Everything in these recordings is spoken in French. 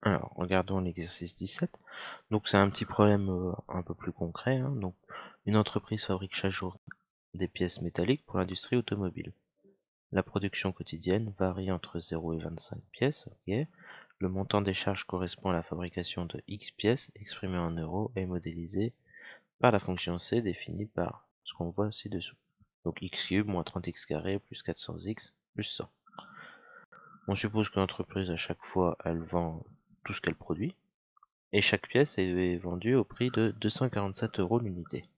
Alors, regardons l'exercice 17. Donc, c'est un petit problème un peu plus concret, hein. Donc, une entreprise fabrique chaque jour des pièces métalliques pour l'industrie automobile. La production quotidienne varie entre 0 et 25 pièces, ok. Le montant des charges correspond à la fabrication de X pièces exprimé en euros et modélisé par la fonction C définie par ce qu'on voit ci-dessous. Donc x cube moins 30x carré plus 400x plus 100. On suppose que l'entreprise, à chaque fois, elle vend tout ce qu'elle produit, et chaque pièce est vendue au prix de 247 € l'unité.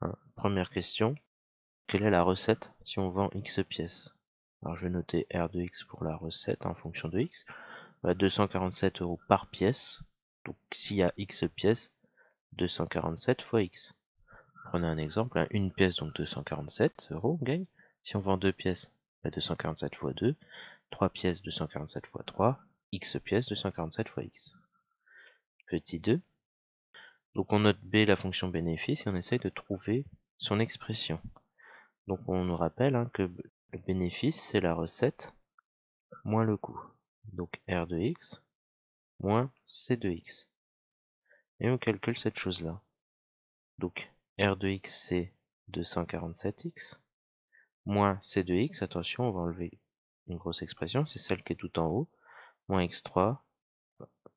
Hein, première question, quelle est la recette si on vend X pièces? Alors je vais noter R de X pour la recette en fonction de X. 247 € par pièce, donc s'il y a X pièces, 247 fois X. Prenez un exemple, une pièce, donc 247 € on gagne. Si on vend deux pièces, 247 fois 2, 3 pièces, 247 fois 3, X pièces, 247 fois X. Petit 2. Donc on note B la fonction bénéfice et on essaye de trouver son expression. Donc on nous rappelle que le bénéfice c'est la recette moins le coût. Donc R de X moins C de X. Et on calcule cette chose-là. Donc R de X c'est 247X moins C de X, attention on va enlever une grosse expression, c'est celle qui est tout en haut, moins X3,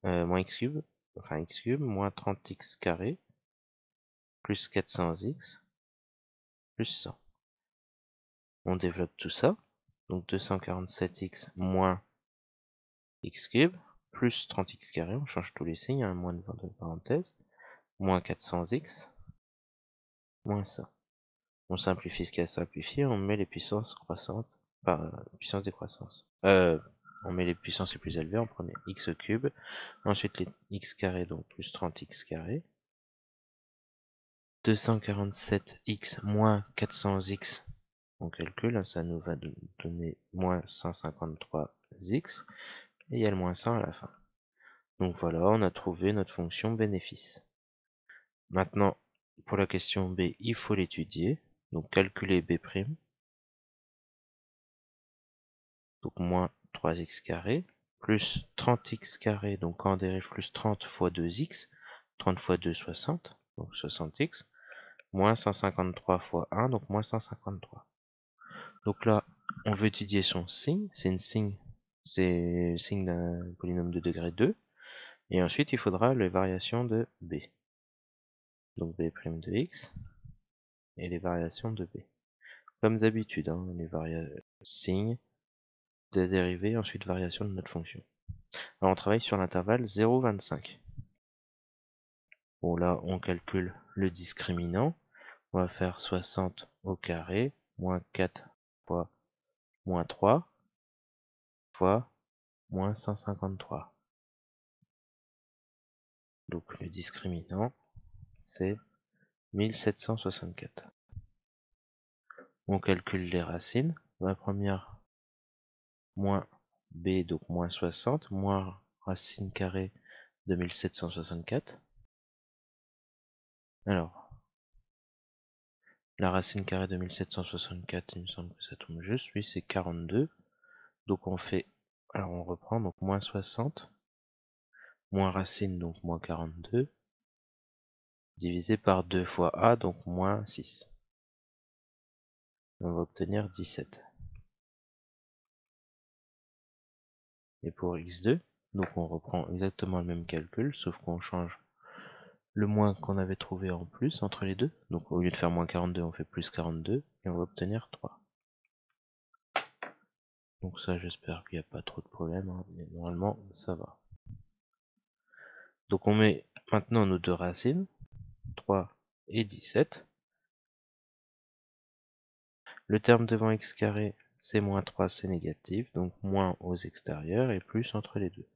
moins X cube, enfin X cube, moins 30X carré, plus 400X, plus 100. On développe tout ça, donc 247X moins X cube, plus 30X carré, on change tous les signes, moins de parenthèses, moins 400X, moins 100. On simplifie ce qu'il y a à simplifier, on met les puissances croissantes par puissance décroissance. On met les puissances les plus élevées en premier, x cube, ensuite les x carré, donc plus 30x carré, 247x moins 400x, on calcule, ça nous va donner moins 153x, et il y a le moins 100 à la fin. Donc voilà, on a trouvé notre fonction bénéfice. Maintenant, pour la question B, il faut l'étudier, donc calculer B', donc moins 3x carré, plus 30x carré, donc quand on dérive plus 30 fois 2x, 30 fois 2, 60, donc 60x, moins 153 fois 1, donc moins 153. Donc là, on veut étudier son signe, c'est le signe d'un polynôme de degré 2, et ensuite il faudra les variations de b. Donc b' de x, et les variations de b. Comme d'habitude, les signes, de dérivée, ensuite variation de notre fonction. Alors on travaille sur l'intervalle 0,25. Bon là, on calcule le discriminant. On va faire 60 au carré, moins 4 fois moins 3, fois moins 153. Donc le discriminant, c'est 1764. On calcule les racines. La première, moins b, donc moins 60, moins racine carrée de 1764. Alors, la racine carrée de 1764, il me semble que ça tombe juste, oui c'est 42. Donc on fait, alors on reprend, donc moins 60, moins racine, donc moins 42, divisé par 2 fois a, donc moins 6. On va obtenir 17. Et pour x2, donc on reprend exactement le même calcul, sauf qu'on change le moins qu'on avait trouvé en plus entre les deux. Donc au lieu de faire moins 42, on fait plus 42, et on va obtenir 3. Donc ça, j'espère qu'il n'y a pas trop de problème, mais normalement, ça va. Donc on met maintenant nos deux racines, 3 et 17. Le terme devant x carré, c'est moins 3, c'est négatif, donc moins aux extérieurs et plus entre les deux.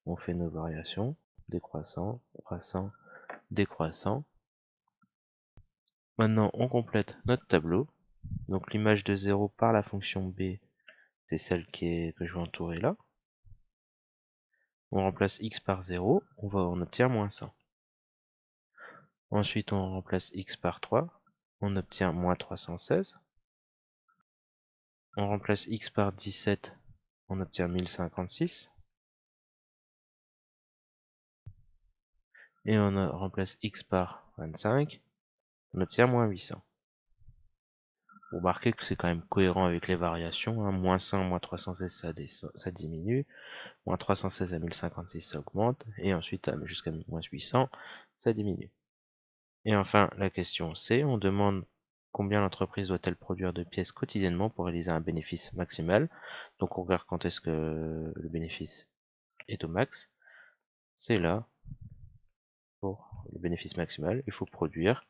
On fait nos variations, décroissant, croissant, décroissant. Maintenant, on complète notre tableau. Donc l'image de 0 par la fonction b, c'est celle que je vais entourer là. On remplace x par 0, on obtient moins 100. Ensuite, on remplace x par 3, on obtient moins 316. On remplace x par 17, on obtient 1056. et remplace x par 25, on obtient moins 800. Vous remarquez que c'est quand même cohérent avec les variations, hein. Moins 100, moins 316, ça diminue. Moins 316 à 1056, ça augmente. Et ensuite, jusqu'à moins 800, ça diminue. Et enfin, la question C, on demande combien l'entreprise doit-elle produire de pièces quotidiennement pour réaliser un bénéfice maximal. Donc on regarde quand est-ce que le bénéfice est au max. C'est là, pour le bénéfice maximal, il faut produire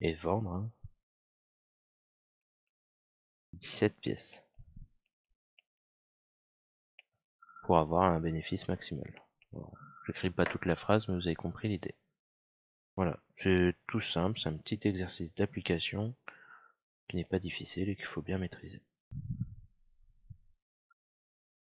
et vendre, hein, 17 pièces pour avoir un bénéfice maximal. Voilà. Je n'écris pas toute la phrase, mais vous avez compris l'idée. Voilà, c'est tout simple, c'est un petit exercice d'application qui n'est pas difficile et qu'il faut bien maîtriser.